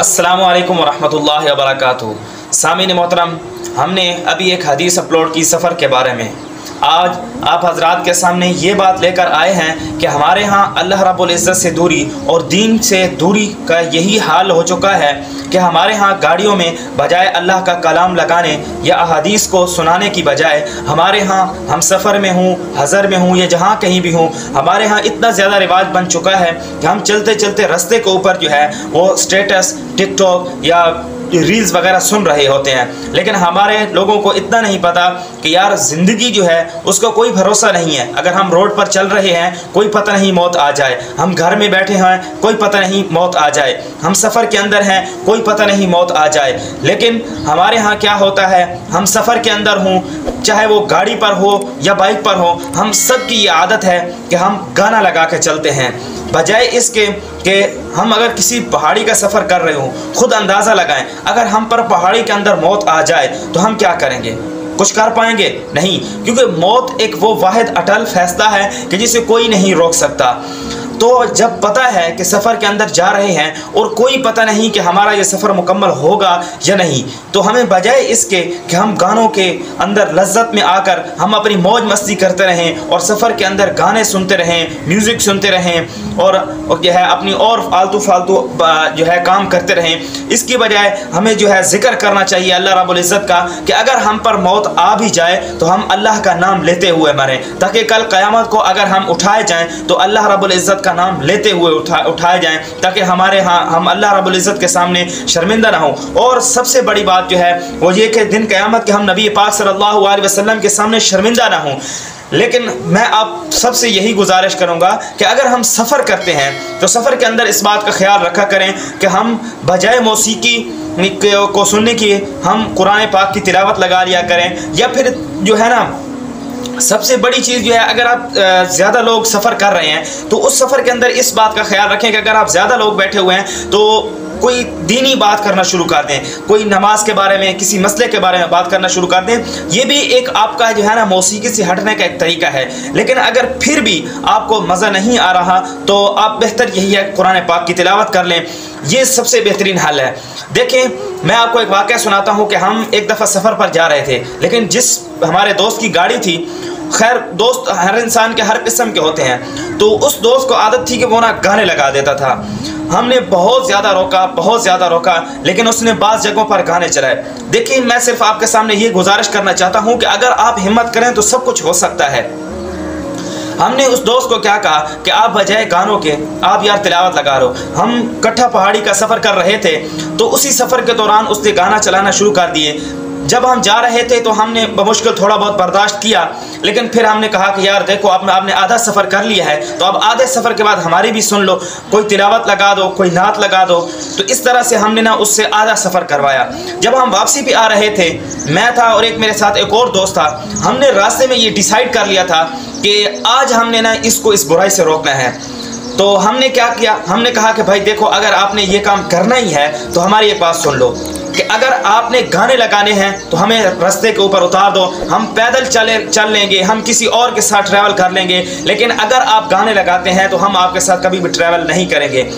अस्सलामु अलैकुम वरहमतुल्लाहि वबरकातुहू। सामीन मोहतरम, हमने अभी एक हदीस अपलोड की सफ़र के बारे में। आज आप हजरात के सामने ये बात लेकर आए हैं कि हमारे यहाँ अल्लाह रब्बुल इज़्ज़त से दूरी और दीन से दूरी का यही हाल हो चुका है कि हमारे यहाँ गाड़ियों में बजाय अल्लाह का कलाम लगाने या अहादीस को सुनाने की बजाय हमारे यहाँ हम सफ़र में हूँ, हज़र में हूँ या जहाँ कहीं भी हूँ, हमारे यहाँ इतना ज़्यादा रिवाज बन चुका है कि हम चलते चलते रास्ते के ऊपर जो है वो स्टेटस, टिकटॉक या रील्स वगैरह सुन रहे होते हैं। लेकिन हमारे लोगों को इतना नहीं पता कि यार ज़िंदगी जो है उसका कोई भरोसा नहीं है। अगर हम रोड पर चल रहे हैं कोई पता नहीं मौत आ जाए, हम घर में बैठे हैं कोई पता नहीं मौत आ जाए, हम सफ़र के अंदर हैं कोई पता नहीं मौत आ जाए। लेकिन हमारे यहाँ क्या होता है, हम सफ़र के अंदर हों, चाहे वो गाड़ी पर हो या बाइक पर हो, हम सब की ये आदत है कि हम गाना लगा के चलते हैं। बजाय इसके कि हम अगर किसी पहाड़ी का सफ़र कर रहे हो, खुद अंदाज़ा लगाएं, अगर हम पर पहाड़ी के अंदर मौत आ जाए तो हम क्या करेंगे? कुछ कर पाएंगे? नहीं, क्योंकि मौत एक वो वाहिद अटल फैसला है कि जिसे कोई नहीं रोक सकता। तो जब पता है कि सफ़र के अंदर जा रहे हैं और कोई पता नहीं कि हमारा ये सफ़र मुकम्मल होगा या नहीं, तो हमें बजाय इसके कि हम गानों के अंदर लज्जत में आकर हम अपनी मौज मस्ती करते रहें और सफ़र के अंदर गाने सुनते रहें, म्यूज़िक सुनते रहें और जो है अपनी और फालतू जो है काम करते रहें, इसकी बजाय हमें जो है ज़िक्र करना चाहिए अल्लाह रब्बुल इज़्ज़त का कि अगर हम पर मौत आ भी जाए तो हम अल्लाह का नाम लेते हुए मरें, ताकि कल क़यामत को अगर हम उठाए जाएँ तो अल्लाह रब्बुल इज़्ज़त नाम लेते हुए उठाए जाएं, ताकि हमारे हम अल्लाह रब्बुल इज़्ज़त के सामने शर्मिंदा ना हो। और सबसे बड़ी बात जो है वो ये कि दिन क़यामत के हम नबी पाक सल्लल्लाहु अलैहि वसल्लम के सामने शर्मिंदा ना हो। लेकिन मैं आप सबसे यही गुजारिश करूंगा कि अगर हम सफ़र करते हैं तो सफ़र के अंदर इस बात का ख्याल रखा करें कि हम बजाय मौसीकी को सुनने की हम कुरान पाक की तिलावत लगा लिया करें, या फिर जो है ना सबसे बड़ी चीज़ जो है, अगर आप ज़्यादा लोग सफ़र कर रहे हैं तो उस सफ़र के अंदर इस बात का ख्याल रखें कि अगर आप ज़्यादा लोग बैठे हुए हैं तो कोई दीनी बात करना शुरू कर दें, कोई नमाज के बारे में, किसी मसले के बारे में बात करना शुरू कर दें। ये भी एक आपका जो है ना मौसीकी से हटने का एक तरीका है। लेकिन अगर फिर भी आपको मज़ा नहीं आ रहा तो आप बेहतर यही है कुरान पाक की तिलावत कर लें, ये सबसे बेहतरीन हल है। देखें, मैं आपको एक वाक़या सुनाता हूँ कि हम एक दफ़ा सफ़र पर जा रहे थे, लेकिन जिस हमारे दोस्त की गाड़ी थी, खैर दोस्त हर इंसान के हर किस्म के होते हैं, तो उस दोस्त को आदत थी कि वो ना गाने लगा देता था। हमने बहुत ज़्यादा रोका, लेकिन उसने बाज़ जगहों पर गाने चलाए। देखिए, मैं सिर्फ आपके सामने ये गुजारिश करना चाहता हूँ कि अगर आप हिम्मत करें तो सब कुछ हो सकता है। हमने उस दोस्त को क्या कहा कि आप बजाय गानों के आप यार तिलावत लगा रहे हो। हम कट्ठा पहाड़ी का सफ़र कर रहे थे तो उसी सफ़र के दौरान उसने गाना चलाना शुरू कर दिए। जब हम जा रहे थे तो हमने बमुश्किल थोड़ा बहुत बर्दाश्त किया, लेकिन फिर हमने कहा कि यार देखो आपने आधा सफ़र कर लिया है तो अब आधे सफ़र के बाद हमारी भी सुन लो, कोई तिलावत लगा दो, कोई नात लगा दो। तो इस तरह से हमने ना उससे आधा सफ़र करवाया। जब हम वापसी पे आ रहे थे, मैं था और एक मेरे साथ एक और दोस्त था, हमने रास्ते में ये डिसाइड कर लिया था कि आज हमने ना इसको इस बुराई से रोकना है। तो हमने क्या किया, हमने कहा कि भाई देखो, अगर आपने ये काम करना ही है तो हमारी एक बात सुन लो कि अगर आपने गाने लगाने हैं तो हमें रास्ते के ऊपर उतार दो, हम पैदल चल लेंगे, हम किसी और के साथ ट्रैवल कर लेंगे, लेकिन अगर आप गाने लगाते हैं तो हम आपके साथ कभी भी ट्रैवल नहीं करेंगे।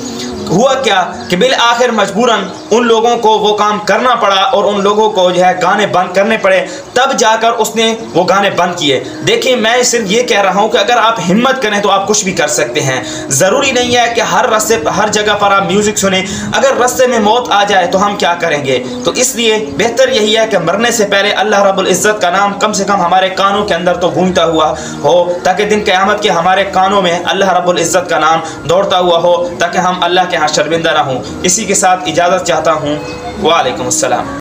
हुआ क्या कि बिल आखिर मजबूरन उन लोगों को वो काम करना पड़ा और उन लोगों को जो है गाने बंद करने पड़े, तब जाकर उसने वो गाने बंद किए। देखिए, मैं सिर्फ ये कह रहा हूँ कि अगर आप हिम्मत करें तो आप कुछ भी कर सकते हैं। ज़रूरी नहीं है कि हर जगह पर आप म्यूज़िक सुने। अगर रास्ते में मौत आ जाए तो हम क्या करेंगे? तो इसलिए बेहतर यही है कि मरने से पहले अल्लाह रब्बुल इज़्ज़त का नाम कम से कम हमारे कानों के अंदर तो गूंजता हुआ हो, ताकि दिन क़यामत के हमारे कानों में अल्लाह रब्बुल इज़्ज़त का नाम दौड़ता हुआ हो, ताकि हम अल्लाह के यहाँ शर्मिंदा ना हों। इसी के साथ इजाज़त चाहता हूँ। वालेकुम अस्सलाम।